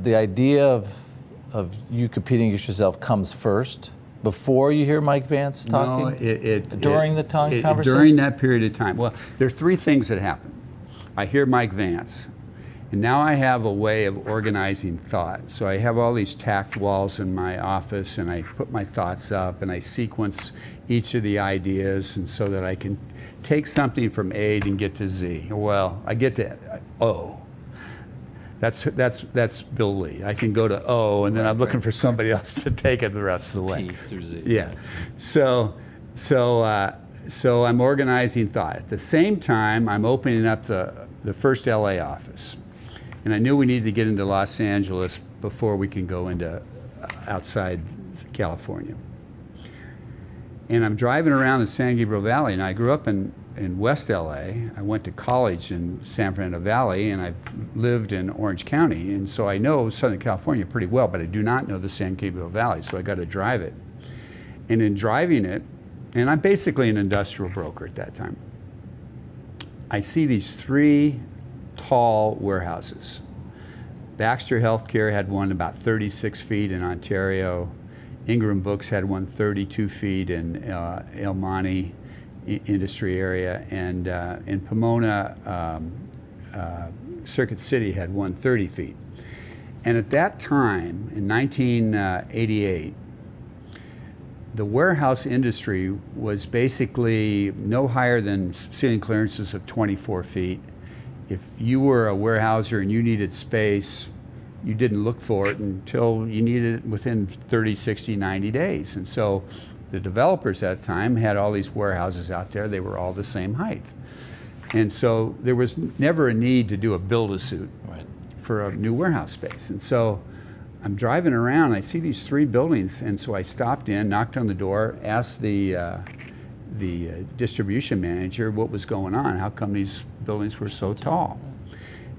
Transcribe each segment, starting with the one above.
the idea of you competing against yourself comes first before you hear Mike Vance talking? No, during the conversation? During that period of time. Well, there are three things that happen. I hear Mike Vance, and now I have a way of organizing thought. So I have all these tacked walls in my office, and I put my thoughts up, and I sequence each of the ideas, and so that I can take something from A and get to Z. Well, I get to O. That's Bill Lee. I can go to O, and then I'm looking for somebody else to take it the rest of the way. P through Z. Yeah. So I'm organizing thought. At the same time, I'm opening up the first LA office. And I knew we needed to get into Los Angeles before we can go into outside California. And I'm driving around the San Gabriel Valley, and I grew up in West LA. I went to college in San Fernando Valley, and I've lived in Orange County. And so I know Southern California pretty well, but I do not know the San Gabriel Valley, so I got to drive it. And in driving it, and I'm basically an industrial broker at that time, I see these three tall warehouses. Baxter Healthcare had one about 36 feet in Ontario. Ingram Books had one 32 feet in El Monte industry area, and in Pomona, Circuit City had one 30 feet. And at that time, in 1988, the warehouse industry was basically no higher than ceiling clearances of 24 feet. If you were a warehouser and you needed space, you didn't look for it until you needed it within 30, 60, 90 days. And so the developers at the time had all these warehouses out there. They were all the same height. And so there was never a need to do a build-a-suit for a new warehouse space. And so I'm driving around, I see these three buildings, and so I stopped in, knocked on the door, asked the distribution manager what was going on, how come these buildings were so tall.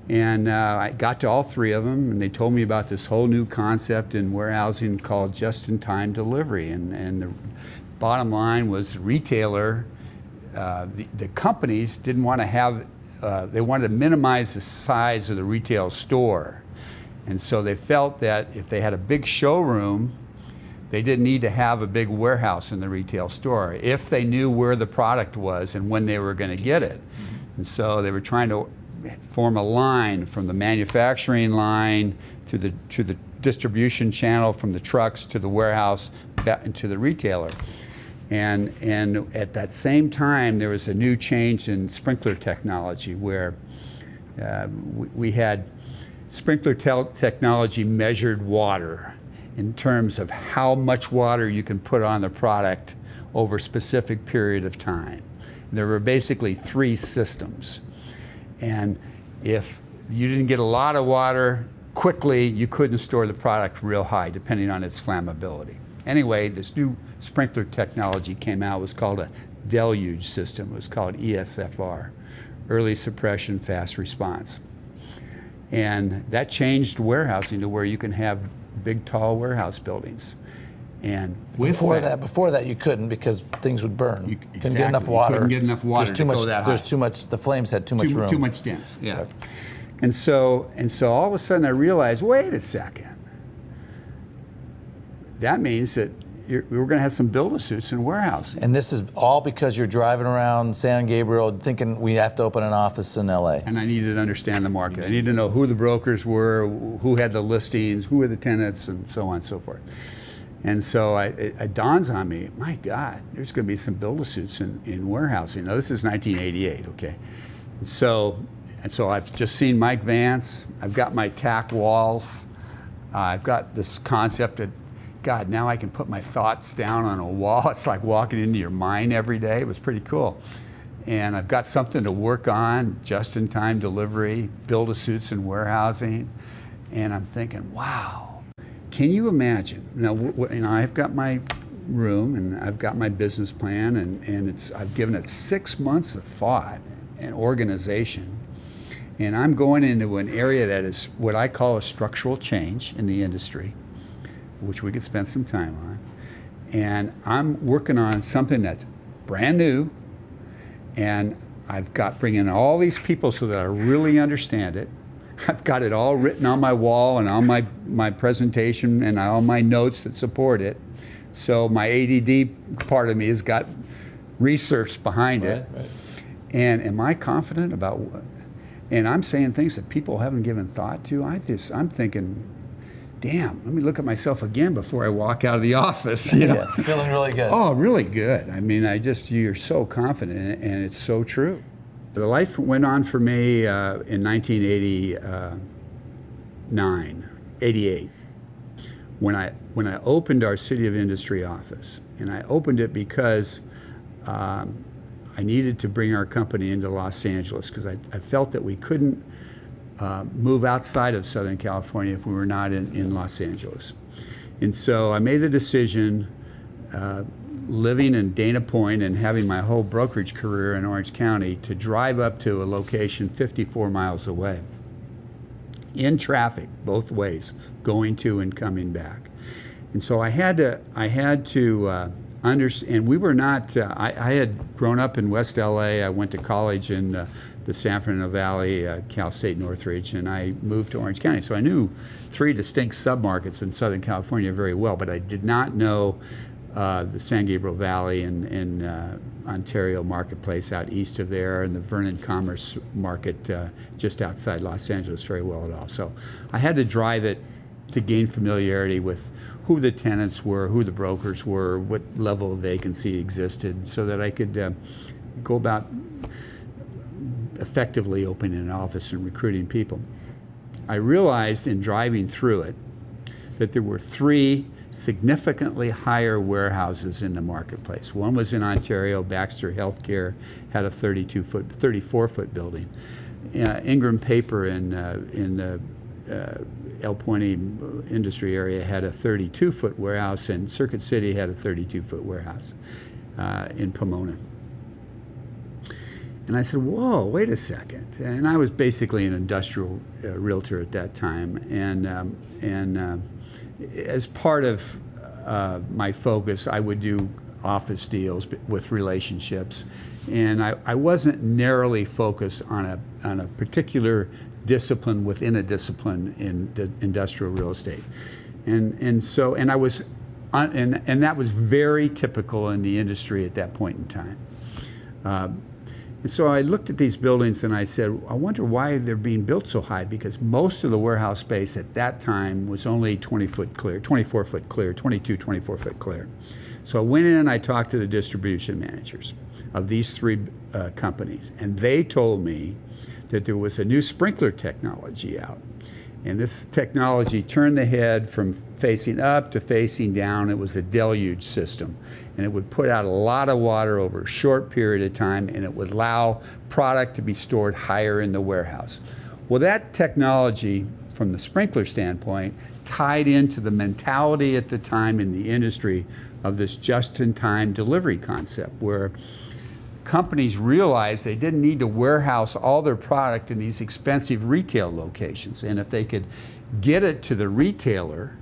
And I got to all three of them, and they told me about this whole new concept in warehousing called just-in-time delivery. And the bottom line was the retailer, the companies didn't want to have, they wanted to minimize the size of the retail store. And so they felt that if they had a big showroom, they didn't need to have a big warehouse in the retail store if they knew where the product was and when they were going to get it. And so they were trying to form a line from the manufacturing line to the distribution channel, from the trucks to the warehouse back to the retailer. And at that same time, there was a new change in sprinkler technology where we had sprinkler technology measured water in terms of how much water you can put on the product over a specific period of time. There were basically three systems. And if you didn't get a lot of water quickly, you couldn't store the product real high, depending on its flammability. Anyway, this new sprinkler technology came out. It was called a deluge system. It was called ESFR, Early Suppression Fast Response. And that changed warehousing to where you can have big, tall warehouse buildings. And before that, you couldn't, because things would burn. You couldn't get enough water. You couldn't get enough water to go that high. There's too much. The flames had too much room. Too much dense. Yeah. Right. And so all of a sudden I realized, wait a second. That means that we're going to have some build-a-suits in warehousing. And this is all because you're driving around San Gabriel thinking we have to open an office in LA. And I needed to understand the market. I needed to know who the brokers were, who had the listings, who were the tenants, and so on and so forth. And so it dawns on me, my God, there's going to be some build-a-suits in warehousing. Now, this is 1988, okay? And so I've just seen Mike Vance. I've got my tack walls. I've got this concept that, God, now I can put my thoughts down on a wall. It's like walking into your mind every day. It was pretty cool. And I've got something to work on, just-in-time delivery, build-a-suits in warehousing. And I'm thinking, wow. Can you imagine? Now, I've got my room and I've got my business plan, and I've given it 6 months of thought and organization, and I'm going into an area that is what I call a structural change in the industry, which we could spend some time on, and I'm working on something that's brand new, and I've got bringing in all these people so that I really understand it, I've got it all written on my wall and on my presentation and all my notes that support it. So my ADD part of me has got research behind it. Right. And am I confident about and I'm saying things that people haven't given thought to. I'm thinking, damn, let me look at myself again before I walk out of the office. You know? Yeah, feeling really good. Oh, really good. I mean, you're so confident, and it's so true. The life went on for me in 1989, 88, when I opened our City of Industry office. And I opened it because I needed to bring our company into Los Angeles because I felt that we couldn't move outside of Southern California if we were not in Los Angeles. And so I made the decision, living in Dana Point and having my whole brokerage career in Orange County, to drive up to a location 54 miles away, in traffic both ways, going to and coming back. And so I had to understand. We were not. I had grown up in West LA. I went to college in the San Fernando Valley, Cal State Northridge, and I moved to Orange County. So I knew 3 distinct submarkets in Southern California very well, but I did not know the San Gabriel Valley and Ontario Marketplace out east of there, and the Vernon Commerce Market just outside Los Angeles very well at all. So I had to drive it to gain familiarity with who the tenants were, who the brokers were, what level of vacancy existed, so that I could go about effectively opening an office and recruiting people. I realized in driving through it that there were 3 significantly higher warehouses in the marketplace. One was in Ontario. Baxter Healthcare had a 34-foot building. Ingram Paper in the El Puente industry area had a 32-foot warehouse, and Circuit City had a 32-foot warehouse in Pomona. And I said, whoa, wait a second. And I was basically an industrial realtor at that time. And as part of my focus, I would do office deals with relationships. And I wasn't narrowly focused on a particular discipline within a discipline in the industrial real estate. And that was very typical in the industry at that point in time. And so I looked at these buildings and I said, I wonder why they're being built so high, because most of the warehouse space at that time was only 20-foot clear, 24-foot clear, 24-foot clear. So I went in and I talked to the distribution managers of these 3 companies, and they told me that there was a new sprinkler technology out. And this technology turned the head from facing up to facing down. It was a deluge system. And it would put out a lot of water over a short period of time, and it would allow product to be stored higher in the warehouse. Well, that technology, from the sprinkler standpoint, tied into the mentality at the time in the industry of this just-in-time delivery concept, where companies realized they didn't need to warehouse all their product in these expensive retail locations. And if they could get it to the retailer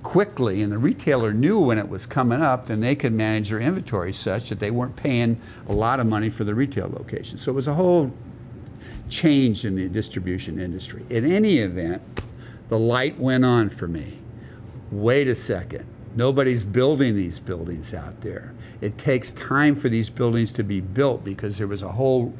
quickly, and the retailer knew when it was coming up, then they could manage their inventory such that they weren't paying a lot of money for the retail location. So it was a whole change in the distribution industry. In any event, the light went on for me. Wait a second. Nobody's building these buildings out there. It takes time for these buildings to be built because there was a whole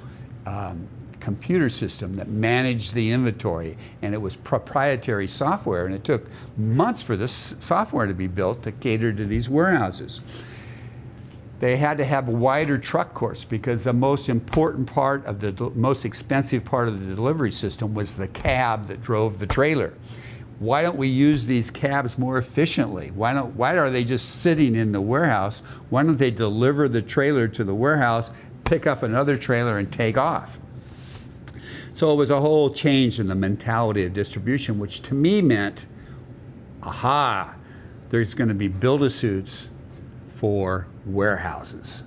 computer system that managed the inventory, and it was proprietary software, and it took months for this software to be built to cater to these warehouses. They had to have a wider truck course because the most important part of the most expensive part of the delivery system was the cab that drove the trailer. Why don't we use these cabs more efficiently? Why are they just sitting in the warehouse? Why don't they deliver the trailer to the warehouse, pick up another trailer, and take off? So it was a whole change in the mentality of distribution, which to me meant, aha, there's going to be build-a-suits for warehouses.